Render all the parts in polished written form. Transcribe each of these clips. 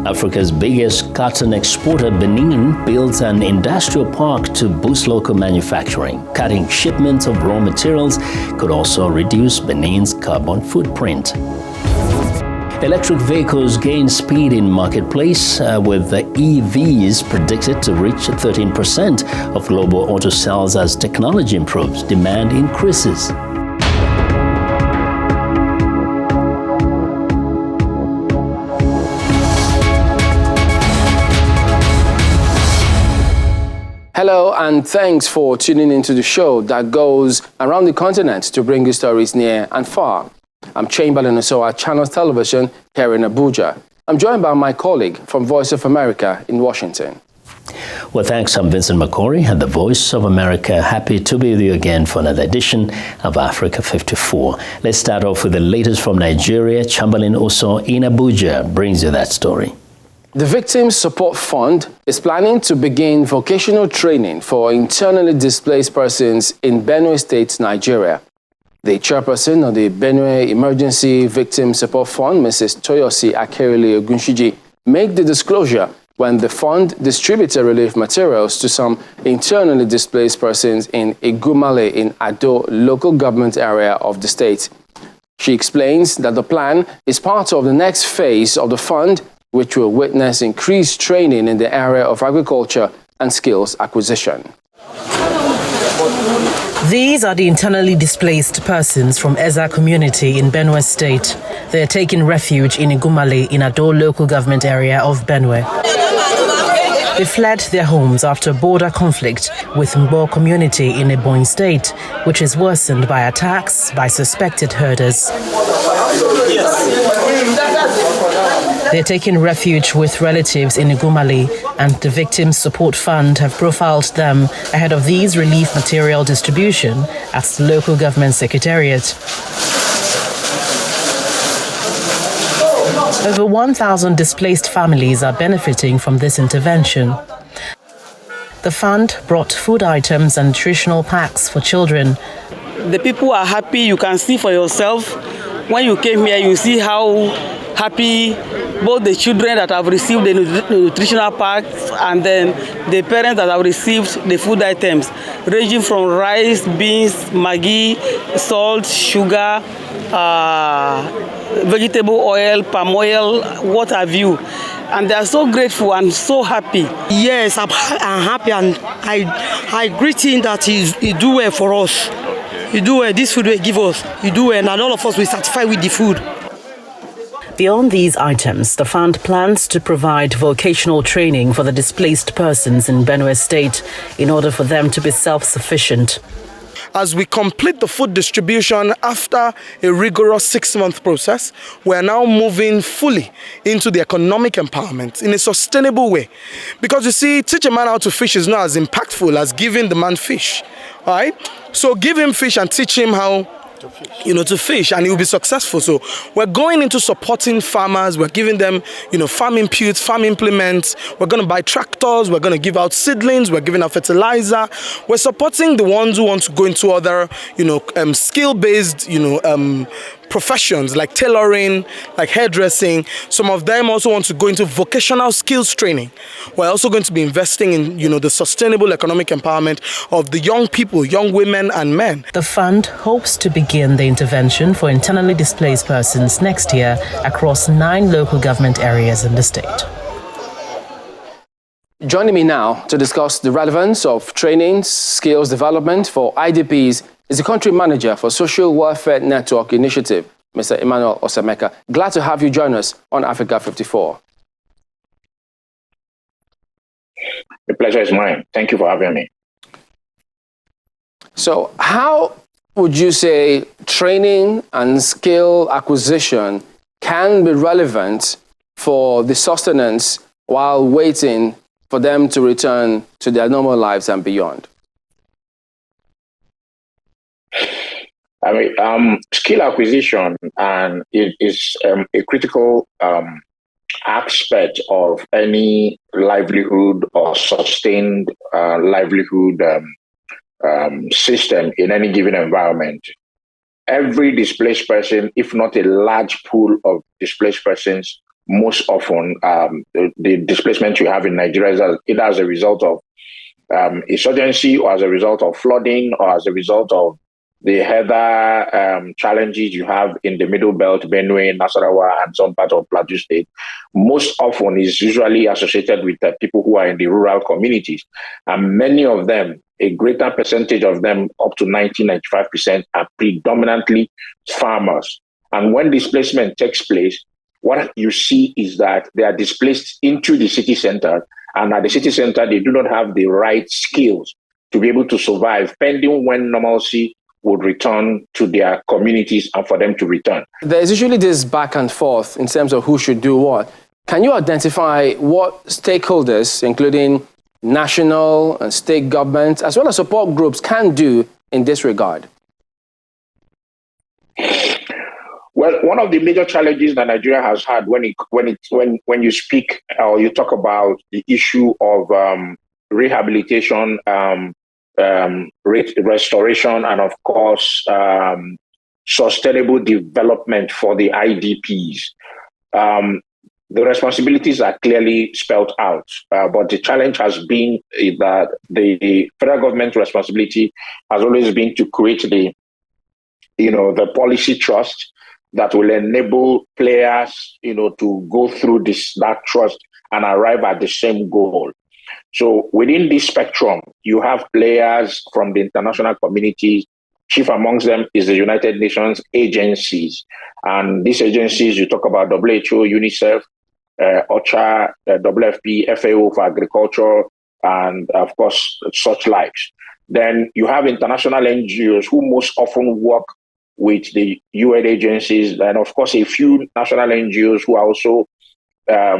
Africa's biggest cotton exporter, Benin, builds an industrial park to boost local manufacturing. Cutting shipments of raw materials could also reduce Benin's carbon footprint. Electric vehicles gain speed in marketplace, with the EVs predicted to reach 13% of global auto sales as technology improves, demand increases. Hello, and thanks for tuning into the show that goes around the continent to bring you stories near and far. I'm Chamberlain Osoa, Channels Television here in Abuja. I'm joined by my colleague from Voice of America in Washington. Well, thanks. I'm Vincent McCory at the Voice of America. Happy to be with you again for another edition of Africa 54. Let's start off with the latest from Nigeria. Chamberlain Oso in Abuja brings you that story. The Victims Support Fund is planning to begin vocational training for internally displaced persons in Benue State, Nigeria. The chairperson of the Benue Emergency Victim Support Fund, Mrs. Toyosi Akerele Ogunshiji, made the disclosure when the fund distributed relief materials to some internally displaced persons in Igumale in Ado local government area of the state. She explains that the plan is part of the next phase of the fund, which will witness increased training in the area of agriculture and skills acquisition. These are the internally displaced persons from Eza community in Benue State. They are taking refuge in Igumale in Ado local government area of Benue. They fled their homes after border conflict with Mbo community in Ebonyi State, which is worsened by attacks by suspected herders. They're taking refuge with relatives in Igumale, and the Victims Support Fund have profiled them ahead of these relief material distribution at the local government secretariat. Over 1,000 displaced families are benefiting from this intervention. The fund brought food items and nutritional packs for children. The people are happy. You can see for yourself. When you came here, you see how happy both the children that have received the nutritional packs and then the parents that have received the food items, ranging from rice, beans, maggi, salt, sugar, vegetable oil, palm oil, what have you. And they are so grateful and so happy. Yes, I'm happy, and I greet him that he do well for us. He do well, this food will give us. He do well, and all of us will satisfy with the food. Beyond these items, the fund plans to provide vocational training for the displaced persons in Benue State in order for them to be self-sufficient. As we complete the food distribution after a rigorous 6-month process, we are now moving fully into the economic empowerment in a sustainable way. Because you see, teach a man how to fish is not as impactful as giving the man fish. All right? So give him fish and teach him how to fish, and he will be successful. So we're going into supporting farmers. We're giving them, farm inputs, farm implements. We're going to buy tractors. We're going to give out seedlings. We're giving out fertilizer. We're supporting the ones who want to go into other, skill-based, professions like tailoring, like hairdressing. Some of them also want to go into vocational skills training. We're also going to be investing in, the sustainable economic empowerment of the young people, young women and men. The fund hopes to begin the intervention for internally displaced persons next year across 9 local government areas in the state. Joining me now to discuss the relevance of training, skills development for IDPs is the country manager for Social Welfare Network Initiative, Mr. Emmanuel Osemeka. Glad to have you join us on Africa 54. The pleasure is mine. Thank you for having me. So how would you say training and skill acquisition can be relevant for the sustenance while waiting for them to return to their normal lives and beyond? Skill acquisition is a critical aspect of any livelihood or sustained livelihood system in any given environment. Every displaced person, if not a large pool of displaced persons, most often the displacement you have in Nigeria is either as a result of insurgency, or as a result of flooding, or as a result of the other challenges you have in the Middle Belt, Benue, Nasarawa, and some part of Plateau State. Most often is usually associated with people who are in the rural communities. And many of them, a greater percentage of them, up to 90-95%, are predominantly farmers. And when displacement takes place, what you see is that they are displaced into the city center, and at the city center, they do not have the right skills to be able to survive, pending when normalcy would return to their communities and for them to return. There's usually this back and forth in terms of who should do what. Can you identify what stakeholders, including national and state governments, as well as support groups, can do in this regard? Well, one of the major challenges that Nigeria has had when you speak or you talk about the issue of rehabilitation, restoration, and of course sustainable development for the IDPs. The responsibilities are clearly spelled out, but the challenge has been that the federal government's responsibility has always been to create the policy trust that will enable players, to go through that trust and arrive at the same goal. So within this spectrum, you have players from the international community. Chief amongst them is the United Nations agencies. And these agencies, you talk about WHO, UNICEF, OCHA, WFP, FAO for agriculture, and of course, such likes. Then you have international NGOs who most often work with the UN agencies, and of course, a few national NGOs who are also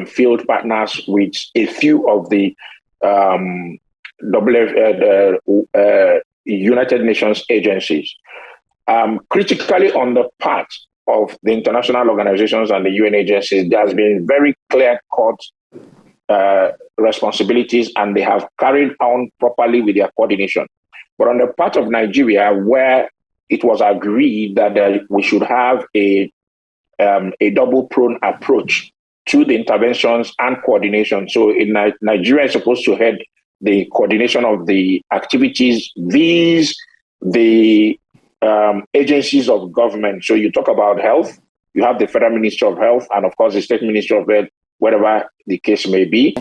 field partners with a few of the United Nations agencies. Critically, on the part of the international organizations and the UN agencies, there has been very clear-cut responsibilities, and they have carried on properly with their coordination. But on the part of Nigeria, where it was agreed that we should have a double-pronged approach to the interventions and coordination. So in Nigeria is supposed to head the coordination of the activities, the agencies of government. So you talk about health, you have the Federal Ministry of Health, and of course the State Ministry of Health, whatever the case may be.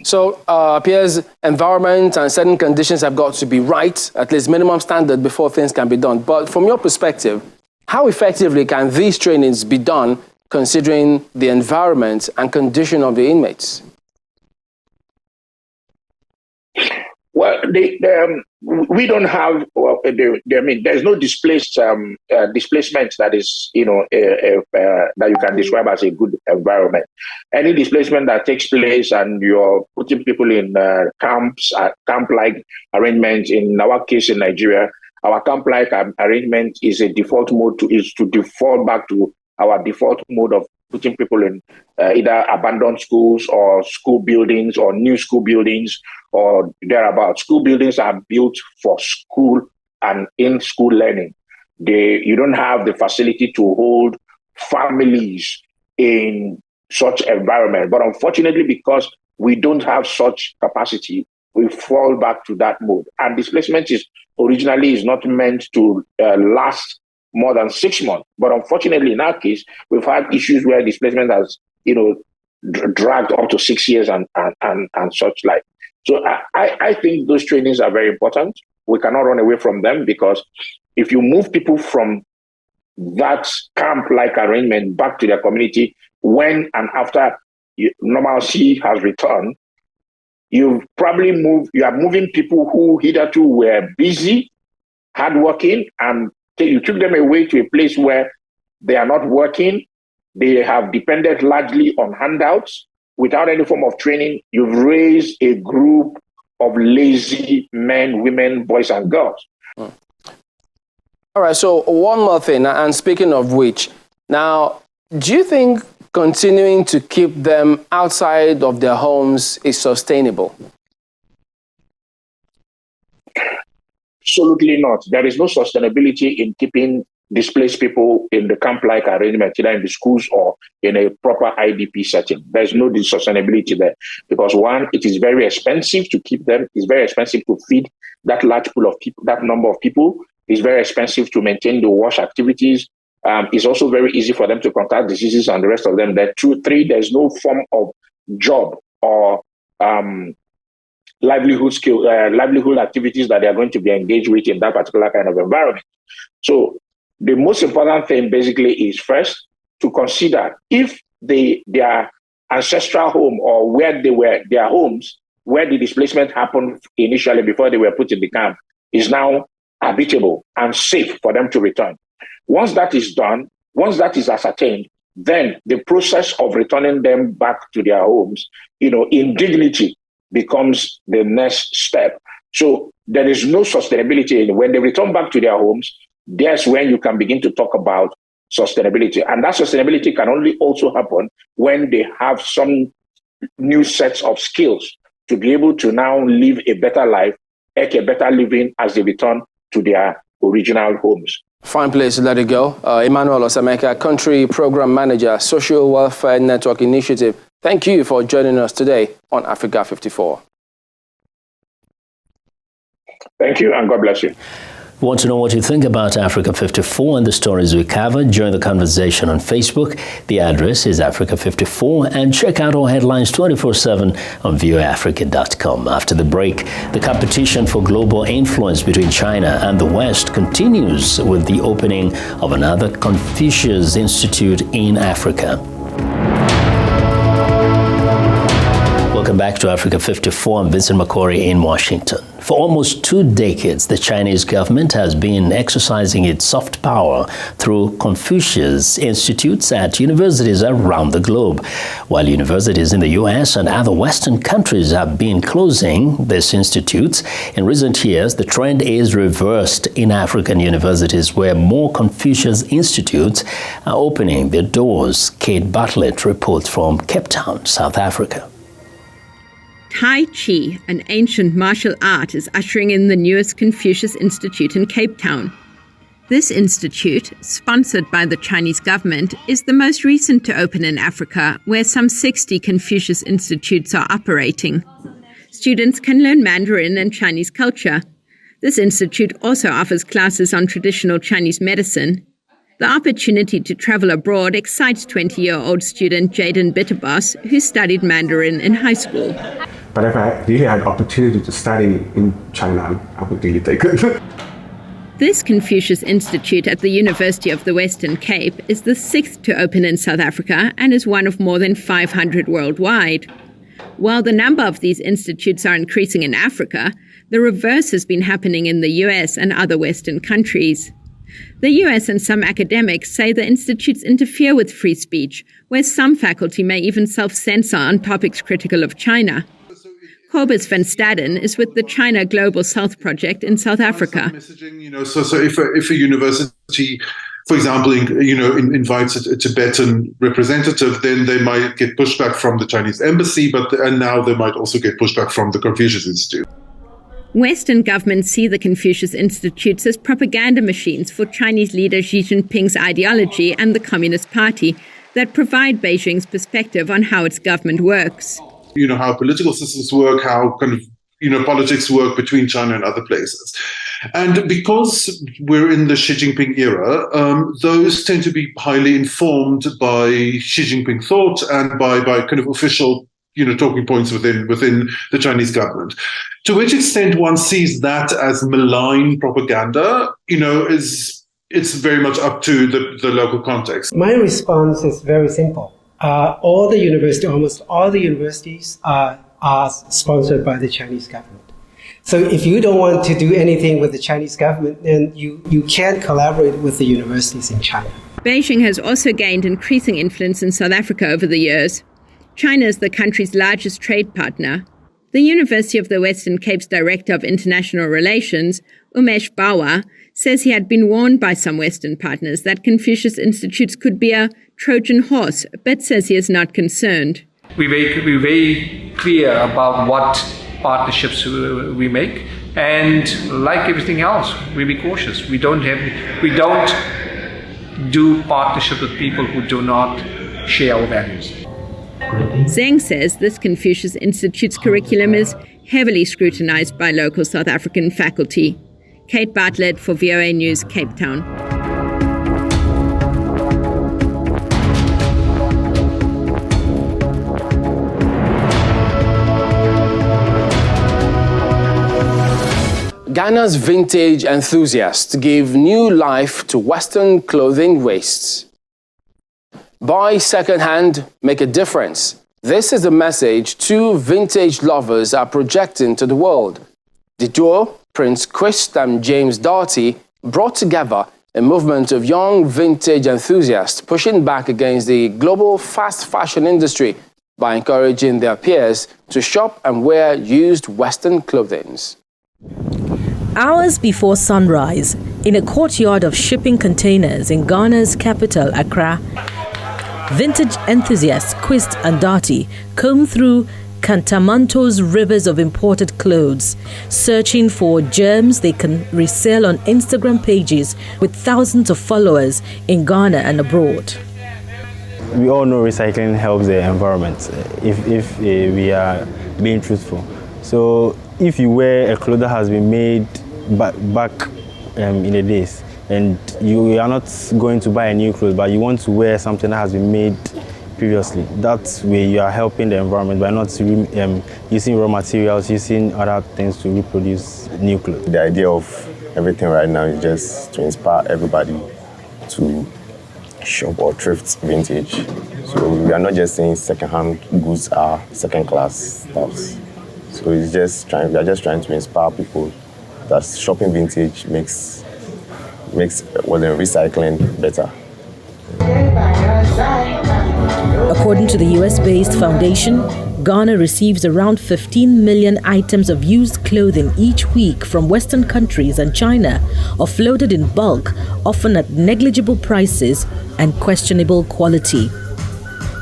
So appears environment and certain conditions have got to be right, at least minimum standard, before things can be done. But from your perspective, how effectively can these trainings be done considering the environment and condition of the inmates? Well, we don't have. There's no displacement that is, that you can describe as a good environment. Any displacement that takes place and you're putting people in camp-like arrangements. In our case in Nigeria, our camp-like arrangement is a default mode to default back to our default mode of putting people in either abandoned schools or school buildings or new school buildings or thereabouts. School buildings are built for school and in-school learning. You don't have the facility to hold families in such environment. But unfortunately, because we don't have such capacity, we fall back to that mode. And displacement is not meant to last more than 6 months. But unfortunately, in our case, we've had issues where displacement has, dragged up to 6 years and such like. So I think those trainings are very important. We cannot run away from them, because if you move people from that camp-like arrangement back to their community when and after normalcy has returned, you are moving people who hitherto were busy, hardworking, and you took them away to a place where they are not working. They have depended largely on handouts without any form of training. You've raised a group of lazy men, women, boys, and girls. All right, so one more thing, and speaking of which, now, do you think continuing to keep them outside of their homes is sustainable? Absolutely not. There is no sustainability in keeping displaced people in the camp-like arrangement, either in the schools or in a proper IDP setting. There's no sustainability there because one, it is very expensive to keep them. It's very expensive to feed that large pool of people, that number of people. It's very expensive to maintain the wash activities. It's also very easy for them to contract diseases and the rest of them. There, 2, 3, there's no form of job or livelihood activities that they are going to be engaged with in that particular kind of environment. So the most important thing basically is first to consider if their ancestral home or where they were, their homes, where the displacement happened initially before they were put in the camp, is now habitable and safe for them to return. Once that is done, once that is ascertained, then the process of returning them back to their homes, in dignity becomes the next step. So there is no sustainability. When they return back to their homes, that's when you can begin to talk about sustainability. And that sustainability can only also happen when they have some new sets of skills to be able to now live a better life, make a better living as they return to their original homes. Fine place to let it go. Emmanuel Osameka, Country Program Manager, Social Welfare Network Initiative. Thank you for joining us today on Africa 54. Thank you, and God bless you. Want to know what you think about Africa 54 and the stories we covered? Join the conversation on Facebook. The address is Africa 54, and check out our headlines 24/7 on voaafrica.com. After the break, the competition for global influence between China and the West continues with the opening of another Confucius Institute in Africa. Welcome back to Africa 54. I'm Vincent Makori in Washington. For almost 2 decades, the Chinese government has been exercising its soft power through Confucius Institutes at universities around the globe. While universities in the U.S. and other Western countries have been closing these institutes, in recent years, the trend is reversed in African universities where more Confucius Institutes are opening their doors. Kate Bartlett reports from Cape Town, South Africa. Tai Chi, an ancient martial art, is ushering in the newest Confucius Institute in Cape Town. This institute, sponsored by the Chinese government, is the most recent to open in Africa, where some 60 Confucius Institutes are operating. Students can learn Mandarin and Chinese culture. This institute also offers classes on traditional Chinese medicine. The opportunity to travel abroad excites 20-year-old student Jaden Bitterbos, who studied Mandarin in high school. But if I really had opportunity to study in China, I would really take it. This Confucius Institute at the University of the Western Cape is the 6th to open in South Africa and is one of more than 500 worldwide. While the number of these institutes are increasing in Africa, the reverse has been happening in the US and other Western countries. The US and some academics say the institutes interfere with free speech, where some faculty may even self-censor on topics critical of China. Corbus van Staden is with the China Global South Project in South Africa. So if a university, for example, invites a Tibetan representative, then they might get pushback from the Chinese embassy, and now they might also get pushback from the Confucius Institute. Western governments see the Confucius Institutes as propaganda machines for Chinese leader Xi Jinping's ideology and the Communist Party that provide Beijing's perspective on how its government works. How political systems work, how politics work between China and other places. And because we're in the Xi Jinping era, those tend to be highly informed by Xi Jinping thought and by official talking points within the Chinese government. To which extent one sees that as malign propaganda, it's very much up to the local context. My response is very simple. Almost all the universities are sponsored by the Chinese government. So if you don't want to do anything with the Chinese government, then you can't collaborate with the universities in China. Beijing has also gained increasing influence in South Africa over the years. China is the country's largest trade partner. The University of the Western Cape's Director of International Relations, Umesh Bawa, says he had been warned by some Western partners that Confucius Institutes could be a Trojan horse, but says he is not concerned. We're very clear about what partnerships we make, and like everything else, we be cautious. We don't do partnership with people who do not share our values. Zhang says this Confucius Institute's curriculum is heavily scrutinized by local South African faculty. Kate Bartlett for VOA News, Cape Town. Ghana's vintage enthusiasts give new life to Western clothing wastes. Buy second-hand, make a difference. This is the message two vintage lovers are projecting to the world. The duo, Prince Chris and James Doughty, brought together a movement of young vintage enthusiasts pushing back against the global fast fashion industry by encouraging their peers to shop and wear used Western clothing. Hours before sunrise, in a courtyard of shipping containers in Ghana's capital, Accra, vintage enthusiasts Quist and Doughty comb through Kantamanto's rivers of imported clothes, searching for gems they can resell on Instagram pages with thousands of followers in Ghana and abroad. We all know recycling helps the environment if we are being truthful. So if you wear a cloth that has been made back in the days, and you are not going to buy a new clothes, but you want to wear something that has been made previously, that way you are helping the environment by not using raw materials, using other things to reproduce new clothes. The idea of everything right now is just to inspire everybody to shop or thrift vintage. So we are not just saying second-hand goods are second-class stuffs. So we are just trying to inspire people that shopping vintage makes recycling better. According to the US-based foundation, Ghana receives around 15 million items of used clothing each week from Western countries and China, offloaded in bulk, often at negligible prices and questionable quality.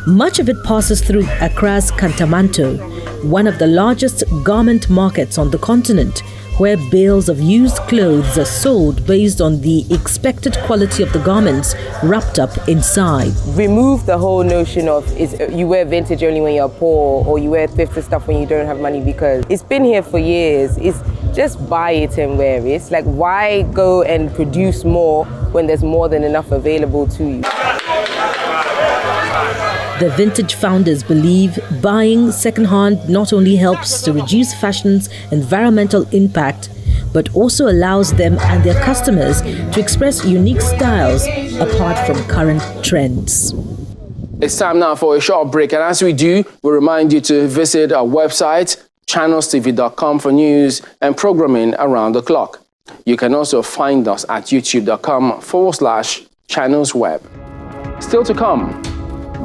Much of it passes through Accra's Kantamanto, one of the largest garment markets on the continent, where bales of used clothes are sold based on the expected quality of the garments wrapped up inside. Remove the whole notion of you wear vintage only when you're poor, or you wear thrifted stuff when you don't have money, because it's been here for years. It's just buy it and wear it. It's like, why go and produce more when there's more than enough available to you? The vintage founders believe buying secondhand not only helps to reduce fashion's environmental impact, but also allows them and their customers to express unique styles apart from current trends. It's time now for a short break, and as we do, we remind you to visit our website, channelstv.com, for news and programming around the clock. You can also find us at youtube.com/channelsweb. Still to come,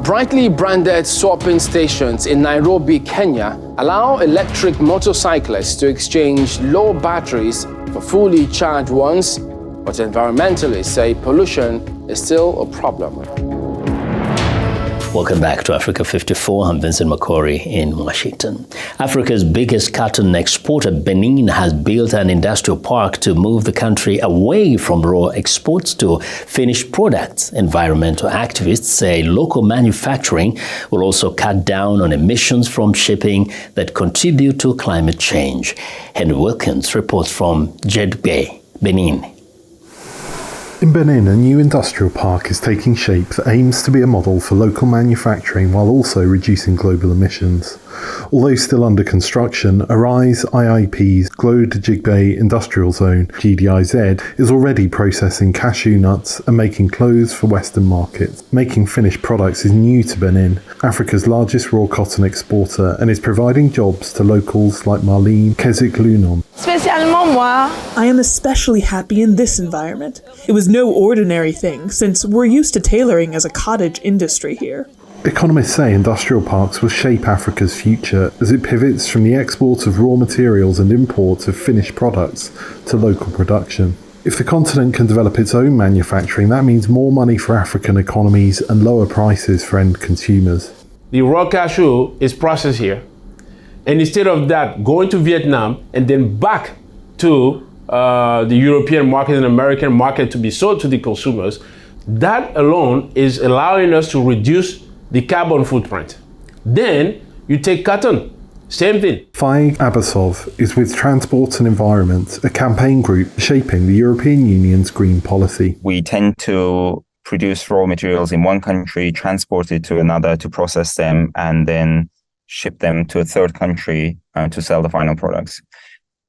brightly branded swapping stations in Nairobi, Kenya allow electric motorcyclists to exchange low batteries for fully charged ones, but environmentalists say pollution is still a problem. Welcome back to Africa 54. I'm Vincent Makori in Washington. Africa's biggest cotton exporter, Benin, has built an industrial park to move the country away from raw exports to finished products. Environmental activists say local manufacturing will also cut down on emissions from shipping that contribute to climate change. Henry Wilkins reports from Jedbe, Benin. In Benin, a new industrial park is taking shape that aims to be a model for local manufacturing while also reducing global emissions. Although still under construction, Arise IIP's Glode Jigbe Industrial Zone, GDIZ, is already processing cashew nuts and making clothes for Western markets. Making finished products is new to Benin, Africa's largest raw cotton exporter, and is providing jobs to locals like Marlene Kezik-Lunon. I am especially happy in this environment. It was no ordinary thing, since we're used to tailoring as a cottage industry here. Economists say industrial parks will shape Africa's future as it pivots from the export of raw materials and imports of finished products to local production. If the continent can develop its own manufacturing, that means more money for African economies and lower prices for end consumers. The raw cashew is processed here. And instead of that, going to Vietnam and then back to the European market and American market to be sold to the consumers, That alone is allowing us to reduce the carbon footprint. Then you take cotton, same thing. Fai Abbasov is with Transport and Environment, a campaign group shaping the European Union's green policy. We tend to produce raw materials in one country, transport it to another to process them, and then ship them to a third country to sell the final products.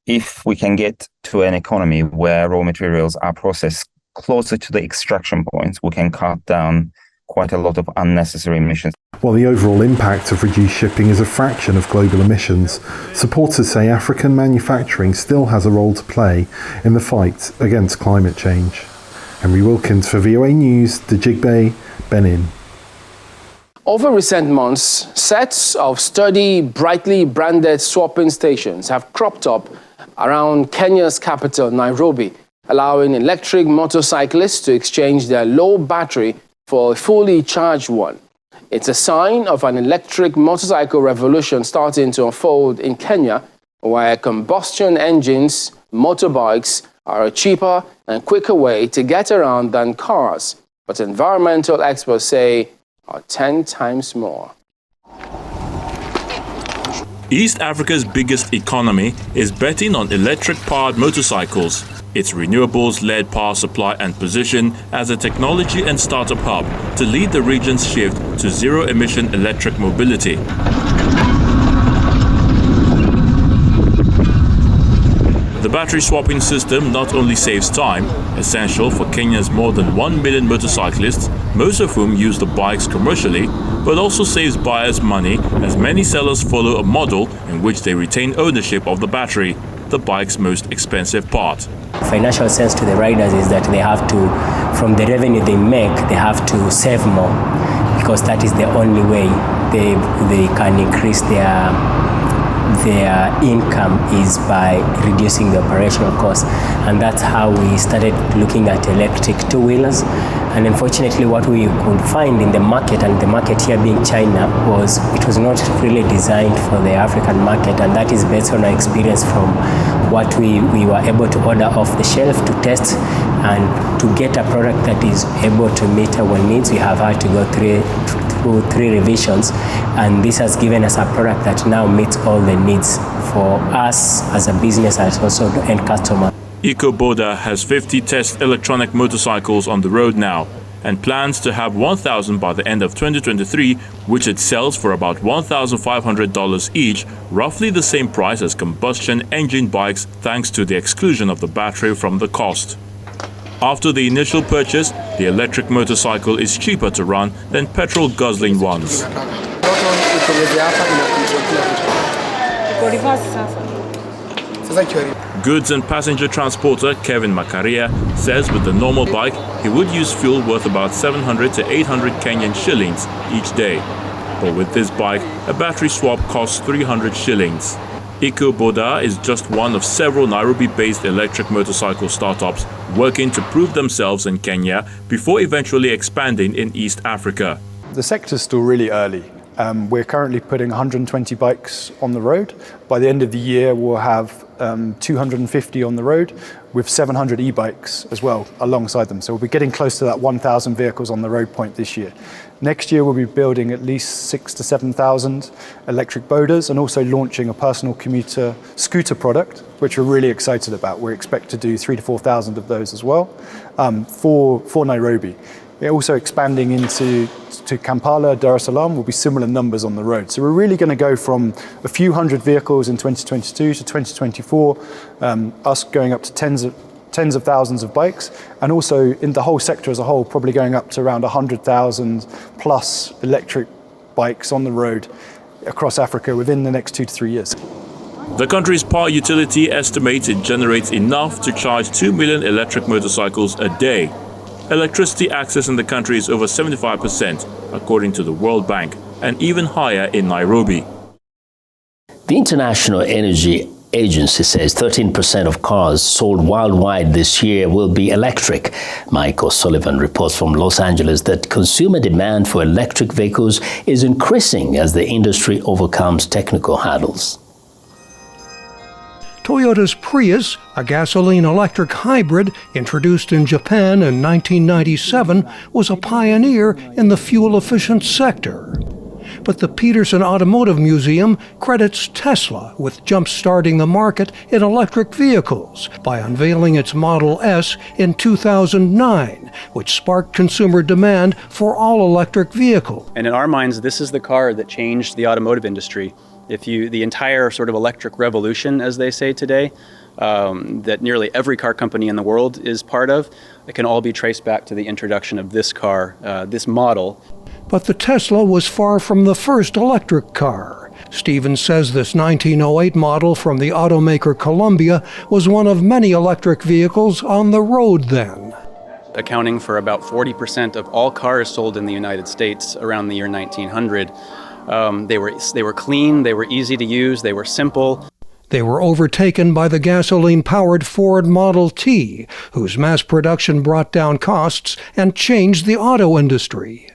If we can get to an economy where raw materials are processed closer to the extraction points, we can cut down quite a lot of unnecessary emissions. While the overall impact of reduced shipping is a fraction of global emissions, supporters say African manufacturing still has a role to play in the fight against climate change. Henry Wilkins for VOA News, Djigbe, Benin. Over recent months, sets of sturdy, brightly branded swapping stations have cropped up around Kenya's capital, Nairobi, allowing electric motorcyclists to exchange their low battery for a fully charged one. It's a sign of an electric motorcycle revolution starting to unfold in Kenya, where combustion engines, motorbikes, are a cheaper and quicker way to get around than cars, but environmental experts say are 10 times more. East Africa's biggest economy is betting on electric-powered motorcycles. Its renewables-led power supply and position as a technology and startup hub to lead the region's shift to zero-emission electric mobility. The battery swapping system not only saves time, essential for Kenya's more than 1 million motorcyclists, most of whom use the bikes commercially, but also saves buyers money as many sellers follow a model in which they retain ownership of the battery, the bike's most expensive part. Financial sense to the riders is that they have to, from the revenue they make, they have to save more, because that is the only way they can increase their income is by reducing the operational costs. And that's how we started looking at electric two-wheelers. And unfortunately, what we could find in the market, and the market here being China, was it was not really designed for the African market. And that is based on our experience from what we were able to order off the shelf to test. And to get a product that is able to meet our needs, we have had to go through three revisions, and this has given us a product that now meets all the needs for us as a business and also the end customer. EcoBoda has 50 test electronic motorcycles on the road now and plans to have 1,000 by the end of 2023, which it sells for about $1,500 each, roughly the same price as combustion engine bikes, thanks to the exclusion of the battery from the cost. After the initial purchase, the electric motorcycle is cheaper to run than petrol-guzzling ones. Goods and passenger transporter Kevin Makaria says with the normal bike, he would use fuel worth about 700 to 800 Kenyan shillings each day. But with this bike, a battery swap costs 300 shillings. EcoBoda is just one of several Nairobi-based electric motorcycle startups working to prove themselves in Kenya before eventually expanding in East Africa. The sector's still really early. We're currently putting 120 bikes on the road. By the end of the year, we'll have 250 on the road with 700 e-bikes as well alongside them. So we'll be getting close to that 1,000 vehicles on the road point this year. Next year, we'll be building at least 6,000 to 7,000 electric bodas and also launching a personal commuter scooter product, which we're really excited about. We expect to do 3,000 to 4,000 of those as well for Nairobi. We're also expanding into Kampala, Dar es Salaam, will be similar numbers on the road. So we're really going to go from a few hundred vehicles in 2022 to 2024, us going up to tens of thousands of bikes, and also in the whole sector as a whole, probably going up to around 100,000 plus electric bikes on the road across Africa within the next 2 to 3 years. The country's power utility estimates it generates enough to charge 2 million electric motorcycles a day. Electricity access in the country is over 75%, according to the World Bank, and even higher in Nairobi. The International Energy Agency says 13% of cars sold worldwide this year will be electric. Mike O'Sullivan reports from Los Angeles that consumer demand for electric vehicles is increasing as the industry overcomes technical hurdles. Toyota's Prius, a gasoline-electric hybrid introduced in Japan in 1997, was a pioneer in the fuel-efficient sector. But the Peterson Automotive Museum credits Tesla with jump-starting the market in electric vehicles by unveiling its Model S in 2009, which sparked consumer demand for all-electric vehicles. And in our minds, this is the car that changed the automotive industry. The entire sort of electric revolution, as they say today, that nearly every car company in the world is part of, it can all be traced back to the introduction of this car, this model. But the Tesla was far from the first electric car. Stevens says this 1908 model from the automaker Columbia was one of many electric vehicles on the road then. Accounting for about 40% of all cars sold in the United States around the year 1900. They were clean, they were easy to use, they were simple. They were overtaken by the gasoline-powered Ford Model T, whose mass production brought down costs and changed the auto industry.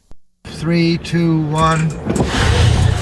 3, 2, 1.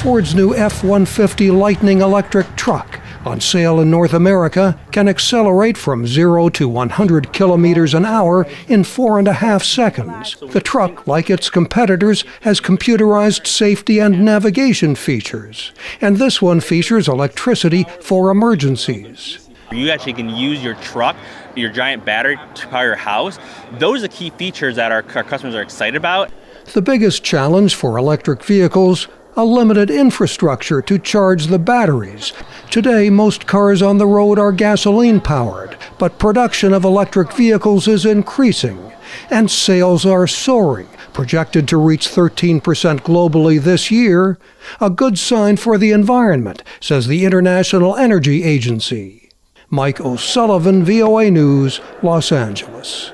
Ford's new F-150 Lightning electric truck, on sale in North America, can accelerate from 0 to 100 kilometers an hour in 4.5 seconds. The truck, like its competitors, has computerized safety and navigation features. And this one features electricity for emergencies. You actually can use your truck, your giant battery, to power your house. Those are the key features that our customers are excited about. The biggest challenge for electric vehicles, a limited infrastructure to charge the batteries. Today, most cars on the road are gasoline-powered, but production of electric vehicles is increasing, and sales are soaring, projected to reach 13% globally this year, a good sign for the environment, says the International Energy Agency. Mike O'Sullivan, VOA News, Los Angeles.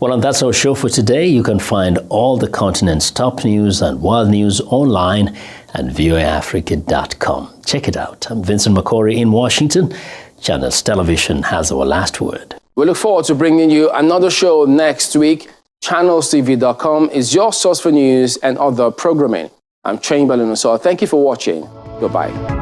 Well, and that's our show for today. You can find all the continent's top news and world news online at voaafrica.com. Check it out. I'm Vincent McCory in Washington. Channels Television has our last word. We look forward to bringing you another show next week. ChannelsTV.com is your source for news and other programming. I'm Chamberlain Uso. Thank you for watching. Goodbye.